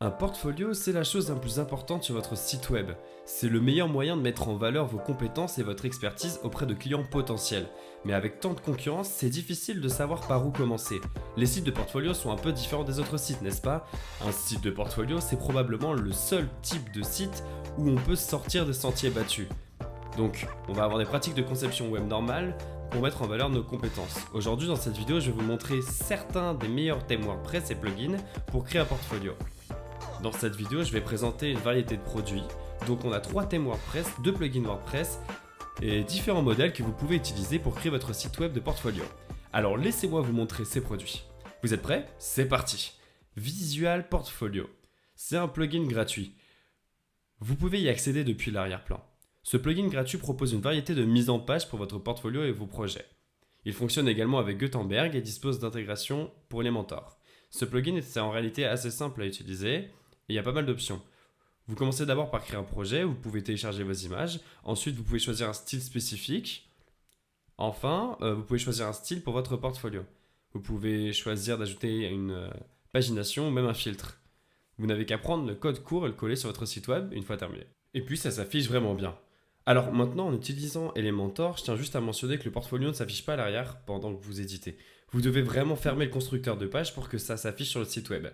Un portfolio, c'est la chose la plus importante sur votre site web. C'est le meilleur moyen de mettre en valeur vos compétences et votre expertise auprès de clients potentiels. Mais avec tant de concurrence, c'est difficile de savoir par où commencer. Les sites de portfolio sont un peu différents des autres sites, n'est-ce pas? Un site de portfolio, c'est probablement le seul type de site où on peut sortir des sentiers battus. Donc, on va avoir des pratiques de conception web normales pour mettre en valeur nos compétences. Aujourd'hui, dans cette vidéo, je vais vous montrer certains des meilleurs thèmes WordPress et plugins pour créer un portfolio. Dans cette vidéo, je vais présenter une variété de produits. Donc on a 3 thèmes WordPress, 2 plugins WordPress et différents modèles que vous pouvez utiliser pour créer votre site web de portfolio. Alors laissez-moi vous montrer ces produits. Vous êtes prêts? C'est parti! Visual Portfolio. C'est un plugin gratuit. Vous pouvez y accéder depuis l'arrière-plan. Ce plugin gratuit propose une variété de mises en page pour votre portfolio et vos projets. Il fonctionne également avec Gutenberg et dispose d'intégration pour Elementor. Ce plugin est en réalité assez simple à utiliser. Il y a pas mal d'options. Vous commencez d'abord par créer un projet, vous pouvez télécharger vos images, ensuite vous pouvez choisir un style spécifique, enfin vous pouvez choisir un style pour votre portfolio. Vous pouvez choisir d'ajouter une pagination ou même un filtre. Vous n'avez qu'à prendre le code court et le coller sur votre site web une fois terminé. Et puis ça s'affiche vraiment bien. Alors maintenant en utilisant Elementor, je tiens juste à mentionner que le portfolio ne s'affiche pas à l'arrière pendant que vous éditez. Vous devez vraiment fermer le constructeur de page pour que ça s'affiche sur le site web.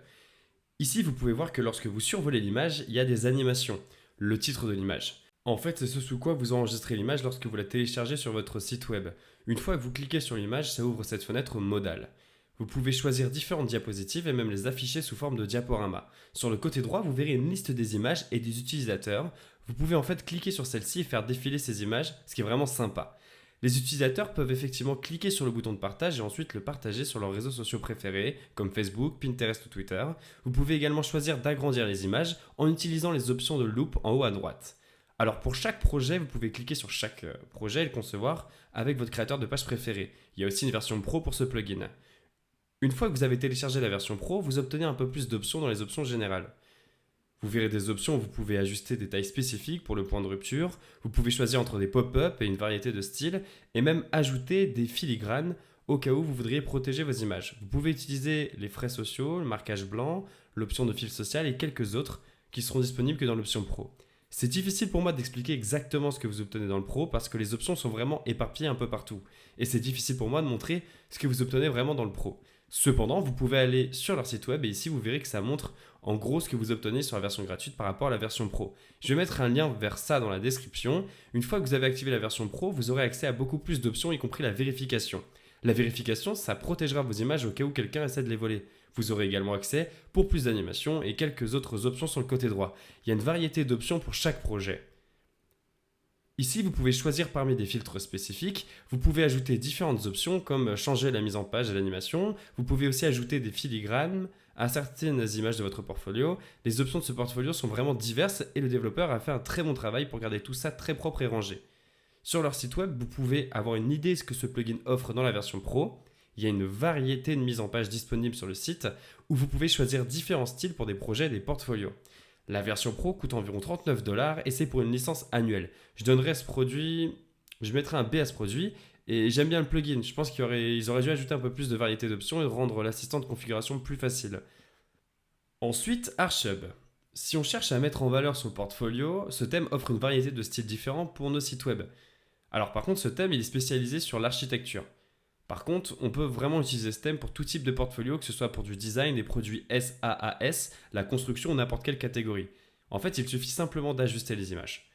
Ici, vous pouvez voir que lorsque vous survolez l'image, il y a des animations, le titre de l'image. En fait, c'est ce sous quoi vous enregistrez l'image lorsque vous la téléchargez sur votre site web. Une fois que vous cliquez sur l'image, ça ouvre cette fenêtre modale. Vous pouvez choisir différentes diapositives et même les afficher sous forme de diaporama. Sur le côté droit, vous verrez une liste des images et des utilisateurs. Vous pouvez en fait cliquer sur celle-ci et faire défiler ces images, ce qui est vraiment sympa. Les utilisateurs peuvent effectivement cliquer sur le bouton de partage et ensuite le partager sur leurs réseaux sociaux préférés comme Facebook, Pinterest ou Twitter. Vous pouvez également choisir d'agrandir les images en utilisant les options de loupe en haut à droite. Alors pour chaque projet, vous pouvez cliquer sur chaque projet et le concevoir avec votre créateur de page préféré. Il y a aussi une version pro pour ce plugin. Une fois que vous avez téléchargé la version pro, vous obtenez un peu plus d'options dans les options générales. Vous verrez des options où vous pouvez ajuster des tailles spécifiques pour le point de rupture, vous pouvez choisir entre des pop-up et une variété de styles, et même ajouter des filigranes au cas où vous voudriez protéger vos images. Vous pouvez utiliser les frais sociaux, le marquage blanc, l'option de fil social et quelques autres qui seront disponibles que dans l'option pro. C'est difficile pour moi d'expliquer exactement ce que vous obtenez dans le pro parce que les options sont vraiment éparpillées un peu partout. Et c'est difficile pour moi de montrer ce que vous obtenez vraiment dans le pro. Cependant, vous pouvez aller sur leur site web et ici vous verrez que ça montre en gros ce que vous obtenez sur la version gratuite par rapport à la version pro. Je vais mettre un lien vers ça dans la description. Une fois que vous avez activé la version pro, vous aurez accès à beaucoup plus d'options, y compris la vérification. La vérification, ça protégera vos images au cas où quelqu'un essaie de les voler. Vous aurez également accès pour plus d'animations et quelques autres options sur le côté droit. Il y a une variété d'options pour chaque projet. Ici, vous pouvez choisir parmi des filtres spécifiques. Vous pouvez ajouter différentes options comme changer la mise en page et l'animation. Vous pouvez aussi ajouter des filigranes à certaines images de votre portfolio. Les options de ce portfolio sont vraiment diverses et le développeur a fait un très bon travail pour garder tout ça très propre et rangé. Sur leur site web, vous pouvez avoir une idée de ce que ce plugin offre dans la version pro. Il y a une variété de mises en page disponibles sur le site où vous pouvez choisir différents styles pour des projets et des portfolios. La version pro coûte environ 39$ et c'est pour une licence annuelle. Je mettrai un B à ce produit et j'aime bien le plugin. Je pense qu'ils auraient dû ajouter un peu plus de variété d'options et rendre l'assistant de configuration plus facile. Ensuite, Archhub. Si on cherche à mettre en valeur son portfolio, ce thème offre une variété de styles différents pour nos sites web. Alors par contre, ce thème il est spécialisé sur l'architecture. Par contre, on peut vraiment utiliser ce thème pour tout type de portfolio, que ce soit pour du design, des produits SaaS, la construction ou n'importe quelle catégorie. En fait, il suffit simplement d'ajuster les images.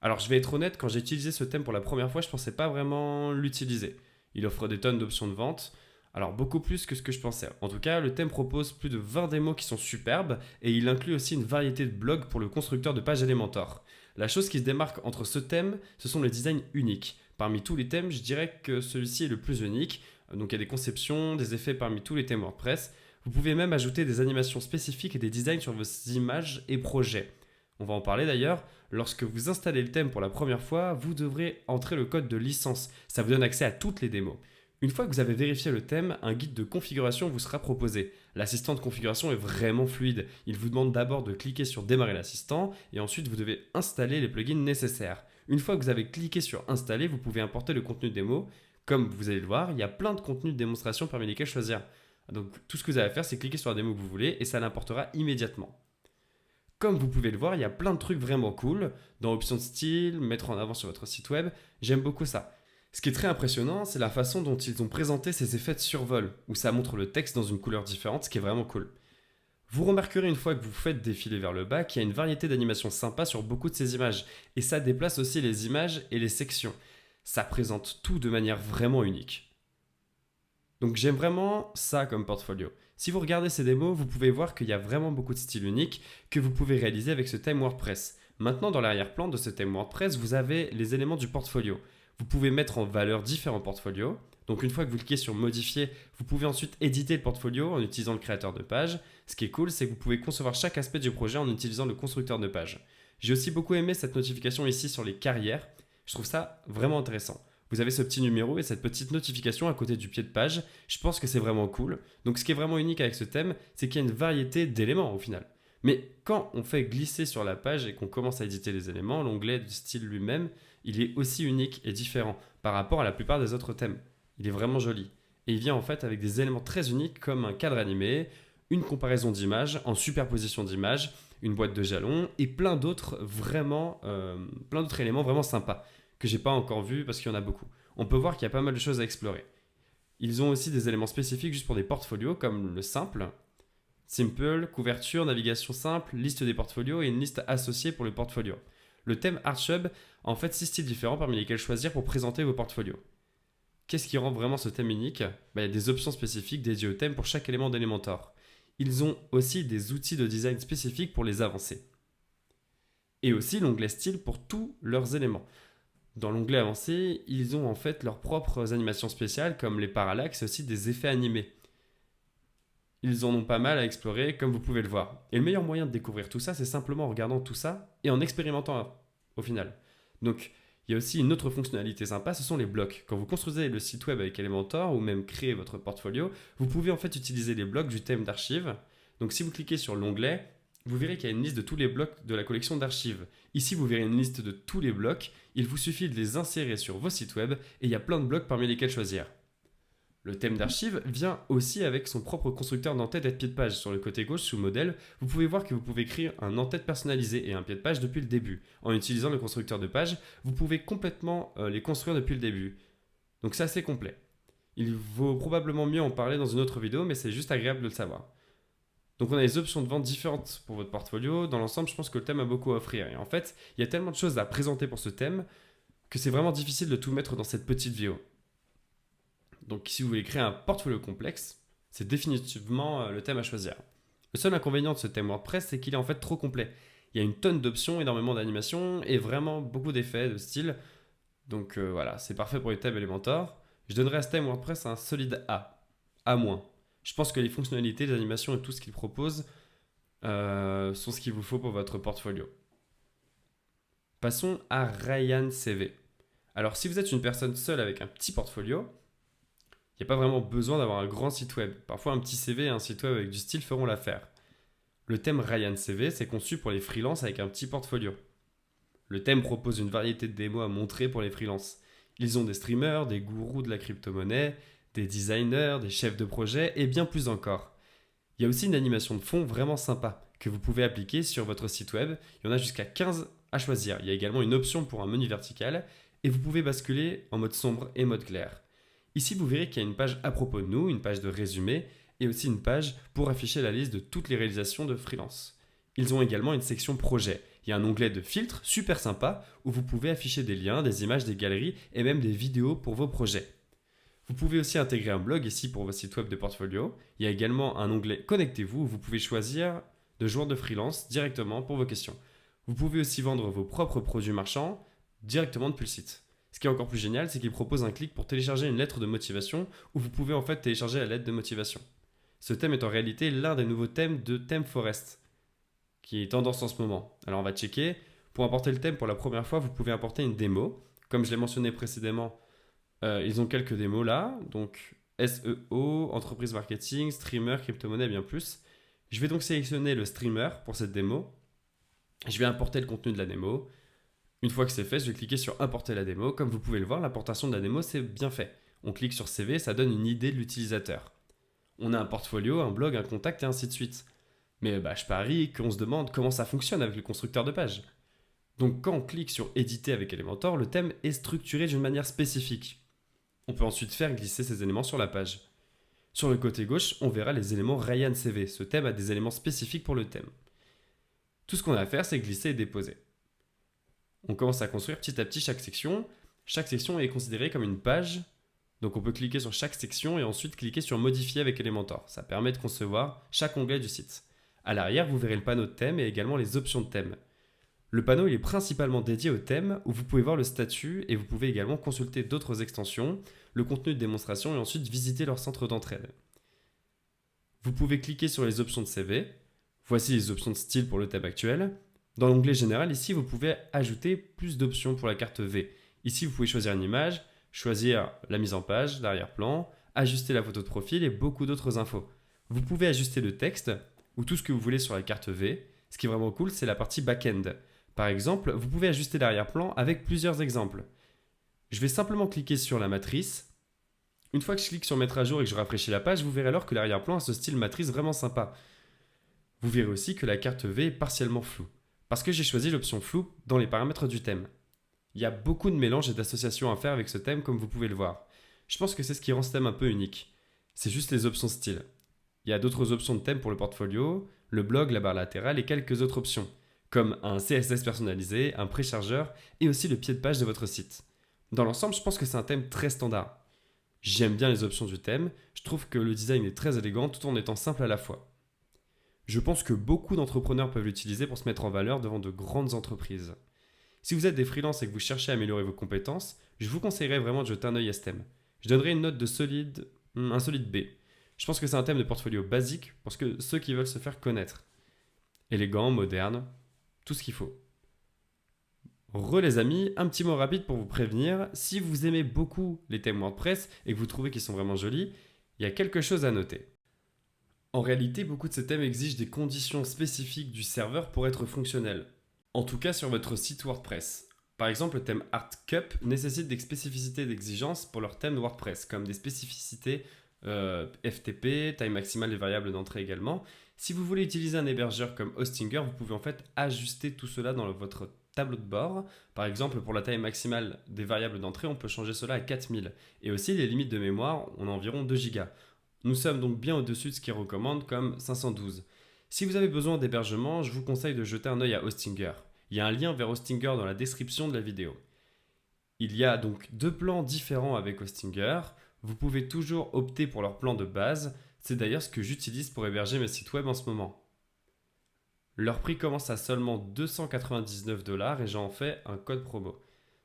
Alors je vais être honnête, quand j'ai utilisé ce thème pour la première fois, je ne pensais pas vraiment l'utiliser. Il offre des tonnes d'options de vente, alors beaucoup plus que ce que je pensais. En tout cas, le thème propose plus de 20 démos qui sont superbes et il inclut aussi une variété de blogs pour le constructeur de pages Elementor. La chose qui se démarque entre ce thème, ce sont les designs uniques. Parmi tous les thèmes, je dirais que celui-ci est le plus unique. Donc il y a des conceptions, des effets parmi tous les thèmes WordPress. Vous pouvez même ajouter des animations spécifiques et des designs sur vos images et projets. On va en parler d'ailleurs. Lorsque vous installez le thème pour la première fois, vous devrez entrer le code de licence. Ça vous donne accès à toutes les démos. Une fois que vous avez vérifié le thème, un guide de configuration vous sera proposé. L'assistant de configuration est vraiment fluide. Il vous demande d'abord de cliquer sur démarrer l'assistant et ensuite vous devez installer les plugins nécessaires. Une fois que vous avez cliqué sur installer, vous pouvez importer le contenu de démo. Comme vous allez le voir, il y a plein de contenus de démonstration parmi lesquels choisir. Donc tout ce que vous avez à faire, c'est cliquer sur la démo que vous voulez et ça l'importera immédiatement. Comme vous pouvez le voir, il y a plein de trucs vraiment cool dans options de style, mettre en avant sur votre site web. J'aime beaucoup ça. Ce qui est très impressionnant, c'est la façon dont ils ont présenté ces effets de survol, où ça montre le texte dans une couleur différente, ce qui est vraiment cool. Vous remarquerez une fois que vous faites défiler vers le bas qu'il y a une variété d'animations sympas sur beaucoup de ces images, et ça déplace aussi les images et les sections. Ça présente tout de manière vraiment unique. Donc j'aime vraiment ça comme portfolio. Si vous regardez ces démos, vous pouvez voir qu'il y a vraiment beaucoup de styles uniques que vous pouvez réaliser avec ce thème WordPress. Maintenant, dans l'arrière-plan de ce thème WordPress, vous avez les éléments du portfolio. Vous pouvez mettre en valeur différents portfolios. Donc une fois que vous cliquez sur modifier, vous pouvez ensuite éditer le portfolio en utilisant le créateur de page. Ce qui est cool, c'est que vous pouvez concevoir chaque aspect du projet en utilisant le constructeur de page. J'ai aussi beaucoup aimé cette notification ici sur les carrières. Je trouve ça vraiment intéressant. Vous avez ce petit numéro et cette petite notification à côté du pied de page. Je pense que c'est vraiment cool. Donc ce qui est vraiment unique avec ce thème, c'est qu'il y a une variété d'éléments au final. Mais quand on fait glisser sur la page et qu'on commence à éditer les éléments, l'onglet du style lui-même, il est aussi unique et différent par rapport à la plupart des autres thèmes. Il est vraiment joli. Et il vient en fait avec des éléments très uniques comme un cadre animé, une comparaison d'images en superposition d'images, une boîte de jalons et plein d'autres éléments vraiment sympas que j'ai pas encore vu parce qu'il y en a beaucoup. On peut voir qu'il y a pas mal de choses à explorer. Ils ont aussi des éléments spécifiques juste pour des portfolios comme le simple, couverture, navigation simple, liste des portfolios et une liste associée pour le portfolio. Le thème Archhub a en fait 6 styles différents parmi lesquels choisir pour présenter vos portfolios. Qu'est-ce qui rend vraiment ce thème unique ? Il y a des options spécifiques dédiées au thème pour chaque élément d'Elementor. Ils ont aussi des outils de design spécifiques pour les avancés. Et aussi l'onglet style pour tous leurs éléments. Dans l'onglet avancé, ils ont en fait leurs propres animations spéciales comme les parallaxes et aussi des effets animés. Ils en ont pas mal à explorer comme vous pouvez le voir. Et le meilleur moyen de découvrir tout ça, c'est simplement en regardant tout ça et en expérimentant au final. Donc il y a aussi une autre fonctionnalité sympa, ce sont les blocs. Quand vous construisez le site web avec Elementor ou même créer votre portfolio, vous pouvez en fait utiliser les blocs du thème d'archives. Donc si vous cliquez sur l'onglet, vous verrez qu'il y a une liste de tous les blocs de la collection d'archives. Ici, vous verrez une liste de tous les blocs. Il vous suffit de les insérer sur vos sites web et il y a plein de blocs parmi lesquels choisir. Le thème d'archives vient aussi avec son propre constructeur d'entête et de pied de page. Sur le côté gauche, sous modèle, vous pouvez voir que vous pouvez créer un en-tête personnalisé et un pied de page depuis le début. En utilisant le constructeur de page, vous pouvez complètement les construire depuis le début. Donc c'est assez complet. Il vaut probablement mieux en parler dans une autre vidéo, mais c'est juste agréable de le savoir. Donc on a des options de vente différentes pour votre portfolio. Dans l'ensemble, je pense que le thème a beaucoup à offrir. Et en fait, il y a tellement de choses à présenter pour ce thème que c'est vraiment difficile de tout mettre dans cette petite vidéo. Donc si vous voulez créer un portfolio complexe, c'est définitivement le thème à choisir. Le seul inconvénient de ce thème WordPress, c'est qu'il est en fait trop complet. Il y a une tonne d'options, énormément d'animations et vraiment beaucoup d'effets, de style. Donc voilà, c'est parfait pour les thèmes Elementor. Je donnerais à ce thème WordPress un solide A. A-. Je pense que les fonctionnalités, les animations et tout ce qu'il propose sont ce qu'il vous faut pour votre portfolio. Passons à Ryan CV. Alors si vous êtes une personne seule avec un petit portfolio, il n'y a pas vraiment besoin d'avoir un grand site web. Parfois un petit CV et un site web avec du style feront l'affaire. Le thème Ryan CV, c'est conçu pour les freelances avec un petit portfolio. Le thème propose une variété de démos à montrer pour les freelances. Ils ont des streamers, des gourous de la crypto-monnaie, des designers, des chefs de projet et bien plus encore. Il y a aussi une animation de fond vraiment sympa que vous pouvez appliquer sur votre site web. Il y en a jusqu'à 15 à choisir. Il y a également une option pour un menu vertical et vous pouvez basculer en mode sombre et mode clair. Ici, vous verrez qu'il y a une page à propos de nous, une page de résumé et aussi une page pour afficher la liste de toutes les réalisations de freelance. Ils ont également une section projet. Il y a un onglet de filtre super sympa où vous pouvez afficher des liens, des images, des galeries et même des vidéos pour vos projets. Vous pouvez aussi intégrer un blog ici pour vos sites web de portfolio. Il y a également un onglet Connectez-vous où vous pouvez choisir de joindre de freelance directement pour vos questions. Vous pouvez aussi vendre vos propres produits marchands directement depuis le site. Ce qui est encore plus génial, c'est qu'il propose un clic pour télécharger une lettre de motivation où vous pouvez en fait télécharger la lettre de motivation. Ce thème est en réalité l'un des nouveaux thèmes de ThemeForest qui est tendance en ce moment. Alors on va checker. Pour importer le thème pour la première fois, vous pouvez importer une démo. Comme je l'ai mentionné précédemment, ils ont quelques démos là. Donc SEO, entreprise marketing, streamer, crypto-monnaie, bien plus. Je vais donc sélectionner le streamer pour cette démo. Je vais importer le contenu de la démo. Une fois que c'est fait, je vais cliquer sur importer la démo. Comme vous pouvez le voir, l'importation de la démo, c'est bien fait. On clique sur CV, ça donne une idée de l'utilisateur. On a un portfolio, un blog, un contact et ainsi de suite. Mais je parie qu'on se demande comment ça fonctionne avec le constructeur de page. Donc quand on clique sur éditer avec Elementor, le thème est structuré d'une manière spécifique. On peut ensuite faire glisser ces éléments sur la page. Sur le côté gauche, on verra les éléments Ryan CV. Ce thème a des éléments spécifiques pour le thème. Tout ce qu'on a à faire, c'est glisser et déposer. On commence à construire petit à petit chaque section. Chaque section est considérée comme une page. Donc on peut cliquer sur chaque section et ensuite cliquer sur modifier avec Elementor. Ça permet de concevoir chaque onglet du site. À l'arrière, vous verrez le panneau de thème et également les options de thème. Le panneau il est principalement dédié au thème où vous pouvez voir le statut et vous pouvez également consulter d'autres extensions, le contenu de démonstration et ensuite visiter leur centre d'entraide. Vous pouvez cliquer sur les options de CV. Voici les options de style pour le thème actuel. Dans l'onglet général, ici, vous pouvez ajouter plus d'options pour la carte V. Ici, vous pouvez choisir une image, choisir la mise en page, l'arrière-plan, ajuster la photo de profil et beaucoup d'autres infos. Vous pouvez ajuster le texte ou tout ce que vous voulez sur la carte V. Ce qui est vraiment cool, c'est la partie back-end. Par exemple, vous pouvez ajuster l'arrière-plan avec plusieurs exemples. Je vais simplement cliquer sur la matrice. Une fois que je clique sur mettre à jour et que je rafraîchis la page, vous verrez alors que l'arrière-plan a ce style matrice vraiment sympa. Vous verrez aussi que la carte V est partiellement floue, parce que j'ai choisi l'option floue dans les paramètres du thème. Il y a beaucoup de mélanges et d'associations à faire avec ce thème comme vous pouvez le voir. Je pense que c'est ce qui rend ce thème un peu unique. C'est juste les options style. Il y a d'autres options de thème pour le portfolio, le blog, la barre latérale et quelques autres options, comme un CSS personnalisé, un préchargeur et aussi le pied de page de votre site. Dans l'ensemble, je pense que c'est un thème très standard. J'aime bien les options du thème, je trouve que le design est très élégant tout en étant simple à la fois. Je pense que beaucoup d'entrepreneurs peuvent l'utiliser pour se mettre en valeur devant de grandes entreprises. Si vous êtes des freelances et que vous cherchez à améliorer vos compétences, je vous conseillerais vraiment de jeter un œil à ce thème. Je donnerais une note de un solide B. Je pense que c'est un thème de portfolio basique pour ceux qui veulent se faire connaître. Élégant, moderne, tout ce qu'il faut. Les amis, un petit mot rapide pour vous prévenir, si vous aimez beaucoup les thèmes WordPress et que vous trouvez qu'ils sont vraiment jolis, il y a quelque chose à noter. En réalité, beaucoup de ces thèmes exigent des conditions spécifiques du serveur pour être fonctionnels. En tout cas sur votre site WordPress. Par exemple, le thème Art Cup nécessite des spécificités d'exigence pour leur thème WordPress, comme des spécificités FTP, taille maximale des variables d'entrée également. Si vous voulez utiliser un hébergeur comme Hostinger, vous pouvez en fait ajuster tout cela dans votre tableau de bord. Par exemple, pour la taille maximale des variables d'entrée, on peut changer cela à 4000. Et aussi, les limites de mémoire, on a environ 2 Go. Nous sommes donc bien au-dessus de ce qu'ils recommandent comme 512. Si vous avez besoin d'hébergement, je vous conseille de jeter un œil à Hostinger. Il y a un lien vers Hostinger dans la description de la vidéo. Il y a donc 2 plans différents avec Hostinger. Vous pouvez toujours opter pour leur plan de base. C'est d'ailleurs ce que j'utilise pour héberger mes sites web en ce moment. Leur prix commence à seulement 299 $ et j'en fais un code promo.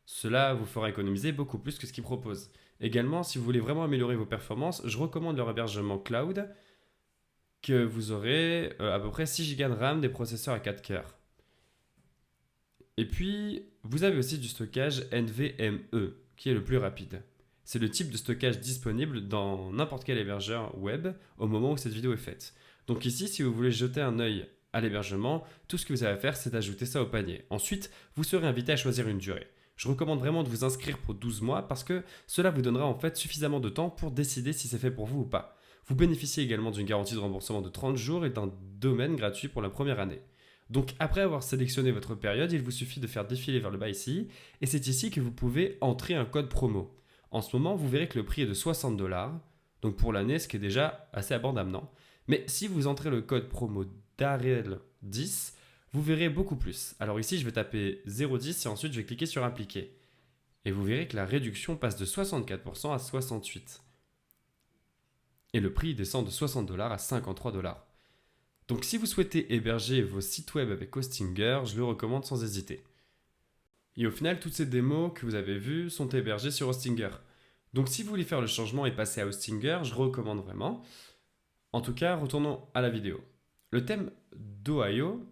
Cela vous fera économiser beaucoup plus que ce qu'ils proposent. Également, si vous voulez vraiment améliorer vos performances, je recommande leur hébergement cloud que vous aurez à peu près 6 Go de RAM, des processeurs à 4 cœurs. Et puis, vous avez aussi du stockage NVMe qui est le plus rapide. C'est le type de stockage disponible dans n'importe quel hébergeur web au moment où cette vidéo est faite. Donc ici, si vous voulez jeter un œil à l'hébergement, tout ce que vous avez à faire, c'est d'ajouter ça au panier. Ensuite, vous serez invité à choisir une durée. Je recommande vraiment de vous inscrire pour 12 mois parce que cela vous donnera en fait suffisamment de temps pour décider si c'est fait pour vous ou pas. Vous bénéficiez également d'une garantie de remboursement de 30 jours et d'un domaine gratuit pour la première année. Donc après avoir sélectionné votre période, il vous suffit de faire défiler vers le bas ici et c'est ici que vous pouvez entrer un code promo. En ce moment, vous verrez que le prix est de 60 $, donc pour l'année, ce qui est déjà assez abordable, non? Mais si vous entrez le code promo DAREL10, vous verrez beaucoup plus. Alors ici, je vais taper 0,10 et ensuite je vais cliquer sur appliquer. Et vous verrez que la réduction passe de 64% à 68%. Et le prix descend de 60 $ à 53 $. Donc si vous souhaitez héberger vos sites web avec Hostinger, je le recommande sans hésiter. Et au final, toutes ces démos que vous avez vues sont hébergées sur Hostinger. Donc si vous voulez faire le changement et passer à Hostinger, je recommande vraiment. En tout cas, retournons à la vidéo. Le thème d'Ohio,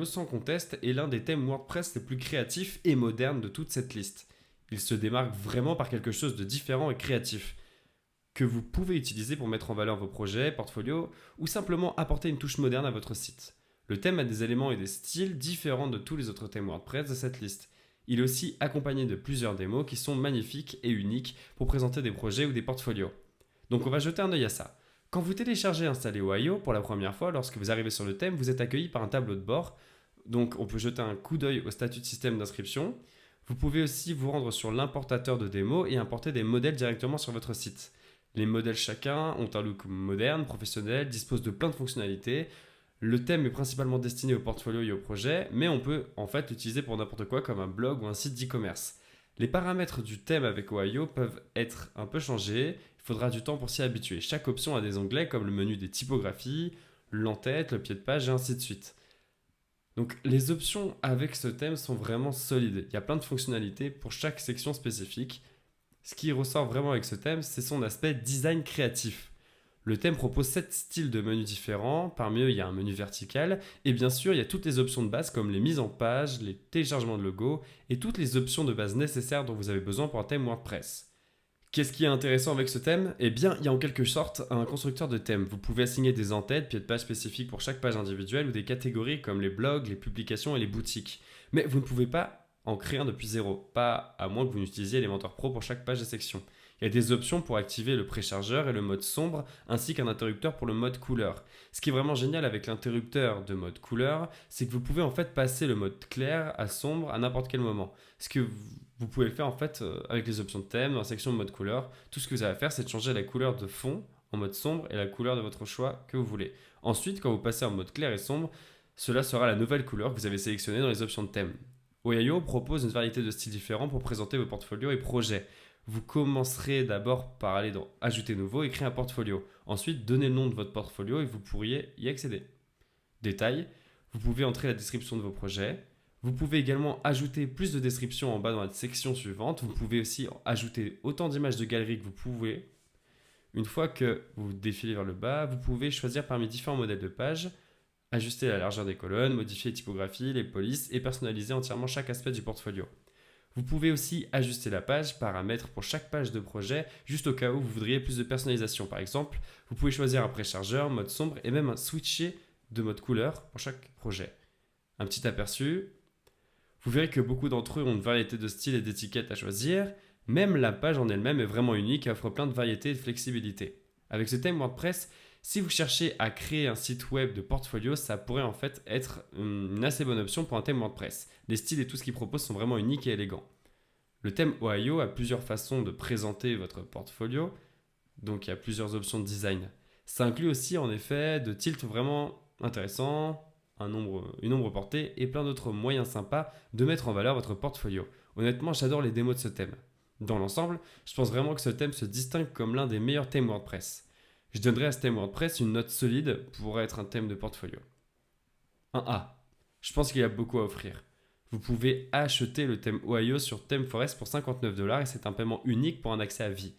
sans conteste, est l'un des thèmes WordPress les plus créatifs et modernes de toute cette liste. Il se démarque vraiment par quelque chose de différent et créatif, que vous pouvez utiliser pour mettre en valeur vos projets, portfolios, ou simplement apporter une touche moderne à votre site. Le thème a des éléments et des styles différents de tous les autres thèmes WordPress de cette liste. Il est aussi accompagné de plusieurs démos qui sont magnifiques et uniques pour présenter des projets ou des portfolios. Donc on va jeter un œil à ça. Quand vous téléchargez et installez Ohio pour la première fois, lorsque vous arrivez sur le thème, vous êtes accueilli par un tableau de bord. Donc on peut jeter un coup d'œil au statut de système d'inscription. Vous pouvez aussi vous rendre sur l'importateur de démo et importer des modèles directement sur votre site. Les modèles chacun ont un look moderne, professionnel, disposent de plein de fonctionnalités. Le thème est principalement destiné au portfolio et au projet, mais on peut en fait l'utiliser pour n'importe quoi comme un blog ou un site d'e-commerce. Les paramètres du thème avec Ohio peuvent être un peu changés, il faudra du temps pour s'y habituer. Chaque option a des onglets comme le menu des typographies, l'entête, le pied de page et ainsi de suite. Donc les options avec ce thème sont vraiment solides. Il y a plein de fonctionnalités pour chaque section spécifique. Ce qui ressort vraiment avec ce thème, c'est son aspect design créatif. Le thème propose 7 styles de menus différents, parmi eux il y a un menu vertical, et bien sûr il y a toutes les options de base comme les mises en page, les téléchargements de logos, et toutes les options de base nécessaires dont vous avez besoin pour un thème WordPress. Qu'est-ce qui est intéressant avec ce thème? Eh bien, il y a en quelque sorte un constructeur de thème. Vous pouvez assigner des entêtes, pieds de page spécifiques pour chaque page individuelle ou des catégories comme les blogs, les publications et les boutiques. Mais vous ne pouvez pas en créer un depuis zéro, pas à moins que vous n'utilisiez Elementor Pro pour chaque page et section. Il y a des options pour activer le préchargeur et le mode sombre, ainsi qu'un interrupteur pour le mode couleur. Ce qui est vraiment génial avec l'interrupteur de mode couleur, c'est que vous pouvez en fait passer le mode clair à sombre à n'importe quel moment. Ce que vous pouvez le faire en fait avec les options de thème, dans la section mode couleur. Tout ce que vous avez à faire, c'est de changer la couleur de fond en mode sombre et la couleur de votre choix que vous voulez. Ensuite, quand vous passez en mode clair et sombre, cela sera la nouvelle couleur que vous avez sélectionnée dans les options de thème. Ohio propose une variété de styles différents pour présenter vos portfolios et projets. Vous commencerez d'abord par aller dans Ajouter nouveau et créer un portfolio. Ensuite, donnez le nom de votre portfolio et vous pourriez y accéder. Détail, vous pouvez entrer la description de vos projets. Vous pouvez également ajouter plus de descriptions en bas dans la section suivante. Vous pouvez aussi ajouter autant d'images de galeries que vous pouvez. Une fois que vous défilez vers le bas, vous pouvez choisir parmi différents modèles de pages, ajuster la largeur des colonnes, modifier les typographies, les polices et personnaliser entièrement chaque aspect du portfolio. Vous pouvez aussi ajuster la page, paramètres pour chaque page de projet, juste au cas où vous voudriez plus de personnalisation. Par exemple, vous pouvez choisir un préchargeur, mode sombre et même un switcher de mode couleur pour chaque projet. Un petit aperçu. Vous verrez que beaucoup d'entre eux ont une variété de styles et d'étiquettes à choisir. Même la page en elle-même est vraiment unique et offre plein de variétés et de flexibilité. Avec ce thème WordPress, si vous cherchez à créer un site web de portfolio, ça pourrait en fait être une assez bonne option pour un thème WordPress. Les styles et tout ce qu'il propose sont vraiment uniques et élégants. Le thème Ohio a plusieurs façons de présenter votre portfolio, donc il y a plusieurs options de design. Ça inclut aussi en effet de tilts vraiment intéressants, une ombre portée et plein d'autres moyens sympas de mettre en valeur votre portfolio. Honnêtement, j'adore les démos de ce thème. Dans l'ensemble, je pense vraiment que ce thème se distingue comme l'un des meilleurs thèmes WordPress. Je donnerais à ce thème WordPress une note solide pour être un thème de portfolio. 1A. Je pense qu'il y a beaucoup à offrir. Vous pouvez acheter le thème Ohio sur ThemeForest pour 59$ et c'est un paiement unique pour un accès à vie.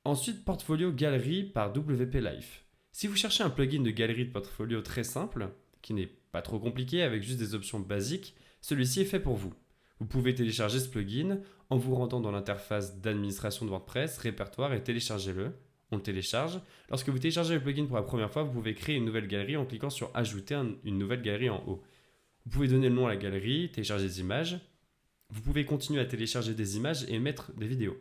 Ensuite, Portfolio Galerie par WP Life. Si vous cherchez un plugin de galerie de portfolio très simple, qui n'est pas trop compliqué avec juste des options basiques, celui-ci est fait pour vous. Vous pouvez télécharger ce plugin en vous rendant dans l'interface d'administration de WordPress, répertoire et téléchargez-le. On le télécharge. Lorsque vous téléchargez le plugin pour la première fois, vous pouvez créer une nouvelle galerie en cliquant sur Ajouter une nouvelle galerie en haut. Vous pouvez donner le nom à la galerie, télécharger des images. Vous pouvez continuer à télécharger des images et mettre des vidéos.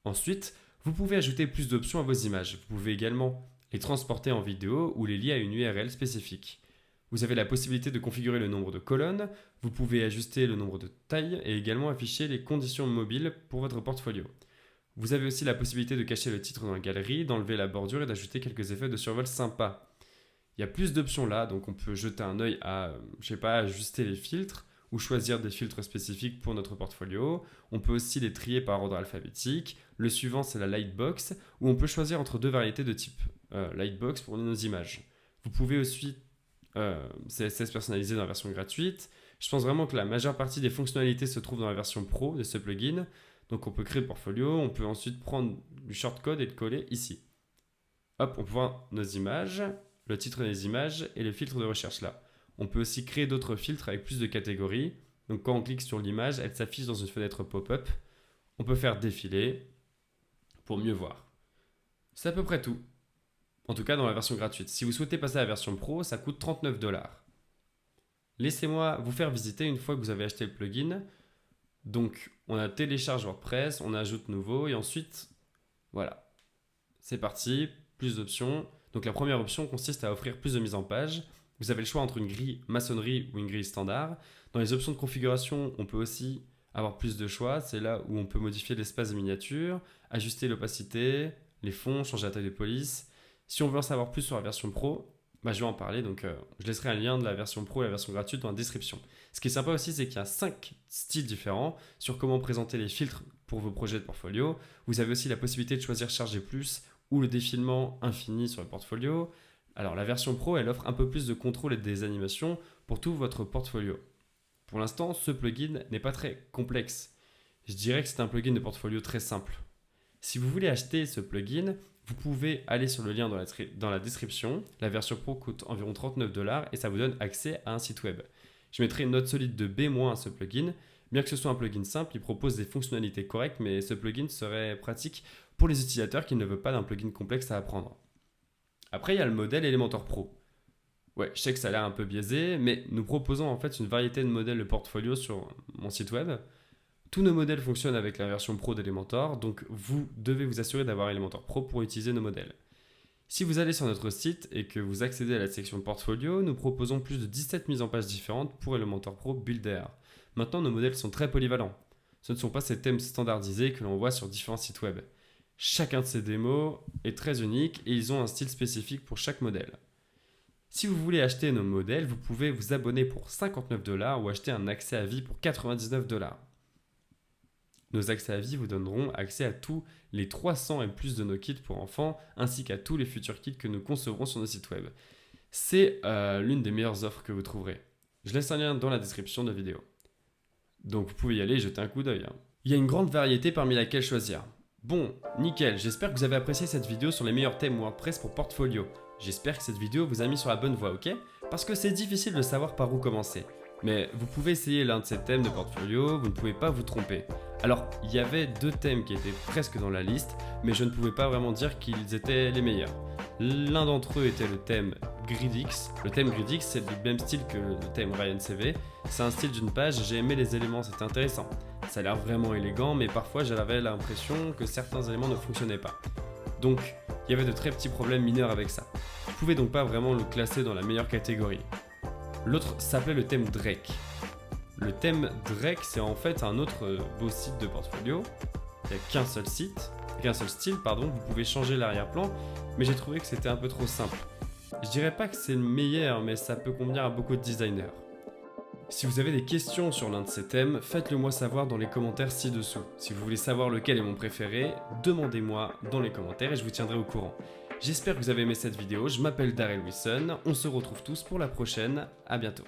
Ensuite, vous pouvez ajouter plus d'options à vos images. Vous pouvez également les transporter en vidéo ou les lier à une URL spécifique. Vous avez la possibilité de configurer le nombre de colonnes, vous pouvez ajuster le nombre de tailles et également afficher les conditions mobiles pour votre portfolio. Vous avez aussi la possibilité de cacher le titre dans la galerie, d'enlever la bordure et d'ajouter quelques effets de survol sympas. Il y a plus d'options là, donc on peut jeter un œil à, ajuster les filtres ou choisir des filtres spécifiques pour notre portfolio. On peut aussi les trier par ordre alphabétique. Le suivant, c'est la Lightbox, où on peut choisir entre deux variétés de type Lightbox pour nos images. Vous pouvez aussi CSS personnalisé dans la version gratuite. Je pense vraiment que la majeure partie des fonctionnalités se trouve dans la version pro de ce plugin. Donc on peut créer le portfolio, on peut ensuite prendre du shortcode et le coller ici. Hop, on peut voir nos images, le titre des images et les filtres de recherche là. On peut aussi créer d'autres filtres avec plus de catégories. Donc quand on clique sur l'image, elle s'affiche dans une fenêtre pop-up. On peut faire défiler pour mieux voir. C'est à peu près tout. En tout cas dans la version gratuite. Si vous souhaitez passer à la version pro, ça coûte 39$. Laissez-moi vous faire visiter une fois que vous avez acheté le plugin. Donc on a télécharge WordPress, on ajoute nouveau et ensuite, voilà. C'est parti. plus d'options. Donc la première option consiste à offrir plus de mise en page. Vous avez le choix entre une grille maçonnerie ou une grille standard. Dans les options de configuration, on peut aussi avoir plus de choix. C'est là où on peut modifier l'espace de miniature, ajuster l'opacité, les fonds, changer la taille de police. Si on veut en savoir plus sur la version pro, je vais en parler. Donc je laisserai un lien de la version pro et la version gratuite dans la description. Ce qui est sympa aussi, c'est qu'il y a 5 styles différents sur comment présenter les filtres pour vos projets de portfolio. Vous avez aussi la possibilité de choisir charger plus ou le défilement infini sur le portfolio. Alors la version pro, elle offre un peu plus de contrôle et des animations pour tout votre portfolio. Pour l'instant, ce plugin n'est pas très complexe. Je dirais que c'est un plugin de portfolio très simple. Si vous voulez acheter ce plugin, vous pouvez aller sur le lien dans la description. La version pro coûte environ 39 $ et ça vous donne accès à un site web. Je mettrai une note solide de B- à ce plugin. Bien que ce soit un plugin simple, il propose des fonctionnalités correctes, mais ce plugin serait pratique pour les utilisateurs qui ne veulent pas d'un plugin complexe à apprendre. Après, il y a le modèle Elementor Pro. Ouais, je sais que ça a l'air un peu biaisé, mais nous proposons en fait une variété de modèles de portfolio sur mon site web. Tous nos modèles fonctionnent avec la version Pro d'Elementor, donc vous devez vous assurer d'avoir Elementor Pro pour utiliser nos modèles. Si vous allez sur notre site et que vous accédez à la section portfolio, nous proposons plus de 17 mises en page différentes pour Elementor Pro Builder. Maintenant, nos modèles sont très polyvalents. Ce ne sont pas ces thèmes standardisés que l'on voit sur différents sites web. Chacun de ces démos est très unique et ils ont un style spécifique pour chaque modèle. Si vous voulez acheter nos modèles, vous pouvez vous abonner pour 59 $ ou acheter un accès à vie pour 99 $. Nos accès à vie vous donneront accès à tous les 300 et plus de nos kits pour enfants, ainsi qu'à tous les futurs kits que nous concevrons sur nos sites web. C'est l'une des meilleures offres que vous trouverez. Je laisse un lien dans la description de la vidéo. Donc vous pouvez y aller et jeter un coup d'œil. Il y a une grande variété parmi laquelle choisir. Bon, nickel, j'espère que vous avez apprécié cette vidéo sur les meilleurs thèmes WordPress pour portfolio. J'espère que cette vidéo vous a mis sur la bonne voie, ok? Parce que c'est difficile de savoir par où commencer. Mais vous pouvez essayer l'un de ces thèmes de portfolio, vous ne pouvez pas vous tromper. Alors, il y avait 2 thèmes qui étaient presque dans la liste, mais je ne pouvais pas vraiment dire qu'ils étaient les meilleurs. L'un d'entre eux était le thème Gridix. Le thème Gridix, c'est du même style que le thème Ryan CV. C'est un style d'une page, j'ai aimé les éléments, c'était intéressant. Ça a l'air vraiment élégant, mais parfois j'avais l'impression que certains éléments ne fonctionnaient pas. Donc, il y avait de très petits problèmes mineurs avec ça. Je pouvais donc pas vraiment le classer dans la meilleure catégorie. L'autre s'appelait le thème Drake. Le thème Drake, c'est en fait un autre beau site de portfolio. Il n'y a qu'un seul style, vous pouvez changer l'arrière-plan, mais j'ai trouvé que c'était un peu trop simple. Je dirais pas que c'est le meilleur, mais ça peut convenir à beaucoup de designers. Si vous avez des questions sur l'un de ces thèmes, faites-le moi savoir dans les commentaires ci-dessous. Si vous voulez savoir lequel est mon préféré, demandez-moi dans les commentaires et je vous tiendrai au courant. J'espère que vous avez aimé cette vidéo, je m'appelle Darrell Wilson, on se retrouve tous pour la prochaine, à bientôt.